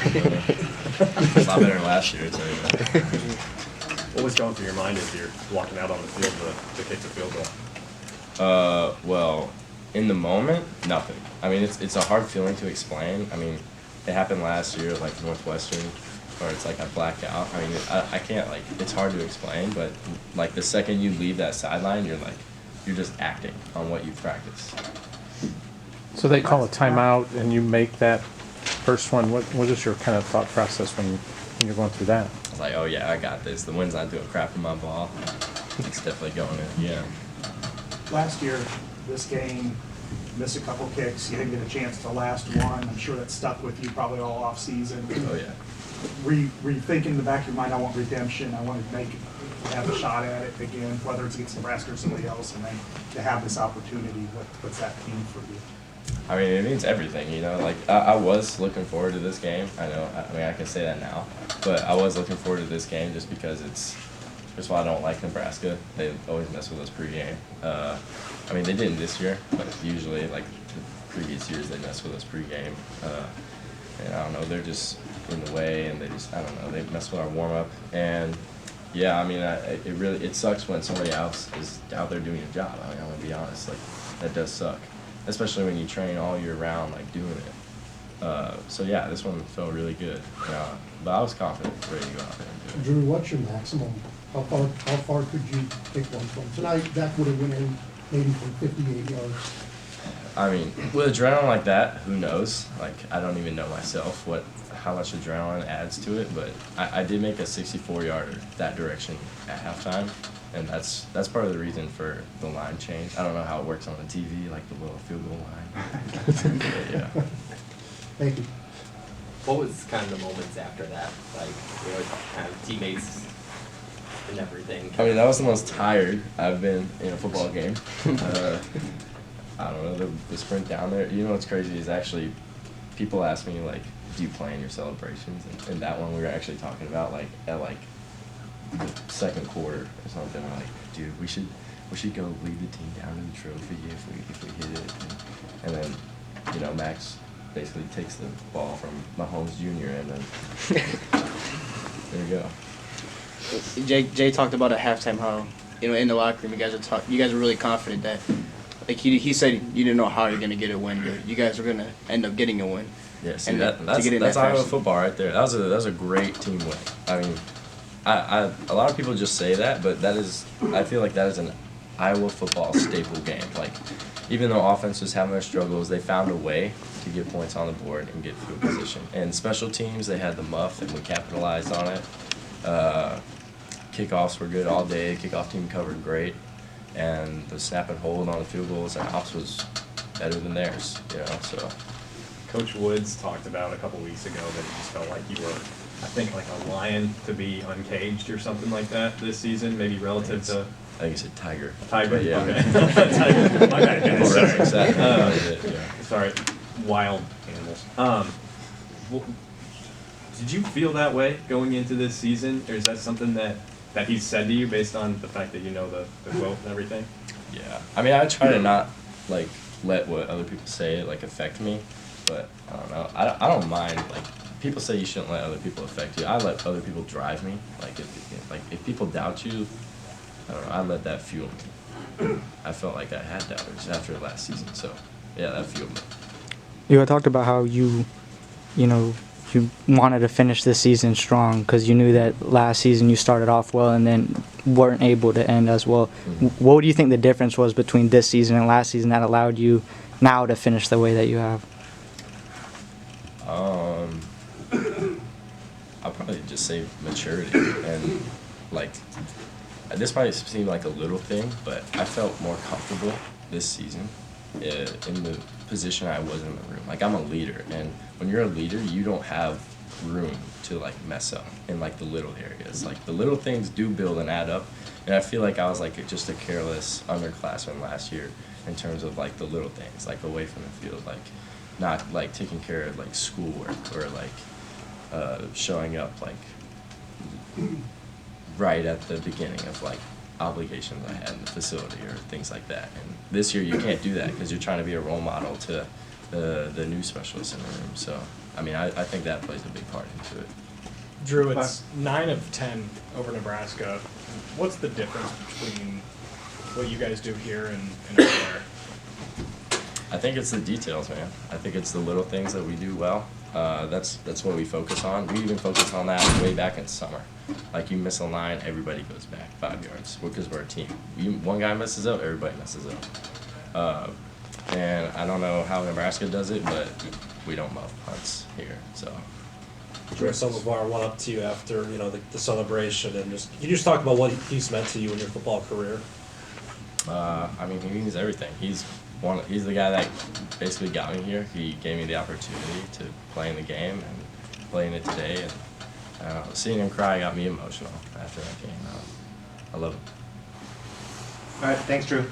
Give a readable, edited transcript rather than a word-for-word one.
It's a lot better than last year, I'll tell you that. What was going through your mind as you're walking out on the field to kick the field goal? Well, in the moment, nothing. I mean, it's a hard feeling to explain. I mean, it happened last year, like Northwestern, where it's like I black out. I mean, I can't, like, it's hard to explain, but like the second you leave that sideline, you're just acting on what you've practiced. So they call a timeout and you make that first one. What is your kind of thought process when you're going through that? I was like, oh yeah, I got this. The wind's not doing crap in my ball. It's definitely going in, yeah. Last year, this game, missed a couple kicks. You didn't get a chance to last one. I'm sure that stuck with you probably all off season. Oh yeah. Were you thinking in the back of your mind, I want redemption, I want to have a shot at it again, whether it's against Nebraska or somebody else, and then to have this opportunity, what's that mean for you? I mean, it means everything, you know. Like, I was looking forward to this game. I know, I mean, I can say that now. But I was looking forward to this game just because first of all, I don't like Nebraska. They always mess with us pregame. I mean, they didn't this year, but usually, like, the previous years, they mess with us pregame. And I don't know, they're just in the way, and I don't know, they mess with our warm-up. And, yeah, I mean, it sucks when somebody else is out there doing a job. I mean, I'm going to be honest. Like, that does suck. Especially when you train all year round, like, doing it. So, yeah, this one felt really good. But I was confident, ready to go out there and do it. Drew, what's your maximum? How far could you kick one from? Tonight, that would have went in maybe from 58 yards. I mean, with adrenaline like that, who knows? Like, I don't even know myself how much adrenaline adds to it, but I did make a 64-yarder that direction at halftime, and that's part of the reason for the line change. I don't know how it works on the TV, like the little field goal line. But, yeah. Thank you. What was kind of the moments after that? Like, you know, kind of teammates and everything. I mean, that was the most tired I've been in a football game. I don't know, the sprint down there. You know what's crazy is actually people ask me, like, do you plan your celebrations? And that one we were actually talking about, like, at, like, the second quarter or something. We're like, dude, we should go lead the team down to the trophy if we hit it. And then, you know, Max basically takes the ball from Mahomes Jr. and then there you go. Jay talked about at halftime how, you know, in the locker room you guys are really confident that, like he said, you didn't know how you're gonna get a win, but you guys are gonna end up getting a win. Yeah, see, and that's Iowa football right there. That was a great team win. I mean, a lot of people just say that, but I feel like that is an Iowa football staple game. Like, even though offense was having their struggles, they found a way to get points on the board and get field position. And special teams, they had the muff, and we capitalized on it. Kickoffs were good all day. Kickoff team covered great, and the snap and hold on the field goals and ops was better than theirs. You know, so. Coach Woods talked about a couple weeks ago that he just felt like you were, I think, like a lion to be uncaged or something like that this season, maybe relative to. I think he said tiger. Tiger, yeah. Okay. Tiger. My bad, guys. Sorry. Exactly. Sorry, wild animals. Did you feel that way going into this season, or is that something that he's said to you based on the fact that you know the quote and everything? Yeah, I mean, I try to not, like, let what other people say, like, affect me, but I don't know. I don't mind, like, people say you shouldn't let other people affect you. I let other people drive me. Like, if people doubt you, I don't know, I let that fuel me. I felt like I had doubters after last season, so, yeah, that fueled me. You had talked about how you wanted to finish this season strong because you knew that last season you started off well and then weren't able to end as well. Mm-hmm. What do you think the difference was between this season and last season that allowed you now to finish the way that you have? I'll probably just say maturity, and, like, this might seem like a little thing, but I felt more comfortable this season in the position I was in the room. Like, I'm a leader, and when you're a leader, you don't have room to, like, mess up in, like, the little areas. Like, the little things do build and add up, and I feel like I was, like, just a careless underclassman last year in terms of, like, the little things, like, away from the field, like, not, like, taking care of, like, schoolwork or, like, showing up, like, right at the beginning of, like, obligations I had in the facility or things like that. And this year you can't do that because you're trying to be a role model to the new specialists in the room. So I mean, I think that plays a big part into it. Drew, it's 9 of 10 over Nebraska. What's the difference between what you guys do here and over there? I think it's the details, man. I think it's the little things that we do well. That's what we focus on. We even focused on that way back in summer. Like, you miss a line, everybody goes back 5 yards because we're a team. One guy messes up, everybody messes up. And I don't know how Nebraska does it, but we don't muff punts here. So. Drew Samovar went up to you after the celebration, and can you just talk about what he's meant to you in your football career? I mean, he means everything. He's the guy that basically got me here. He gave me the opportunity to play in the game and playing it today. And seeing him cry got me emotional after that game. I love him. All right, thanks, Drew.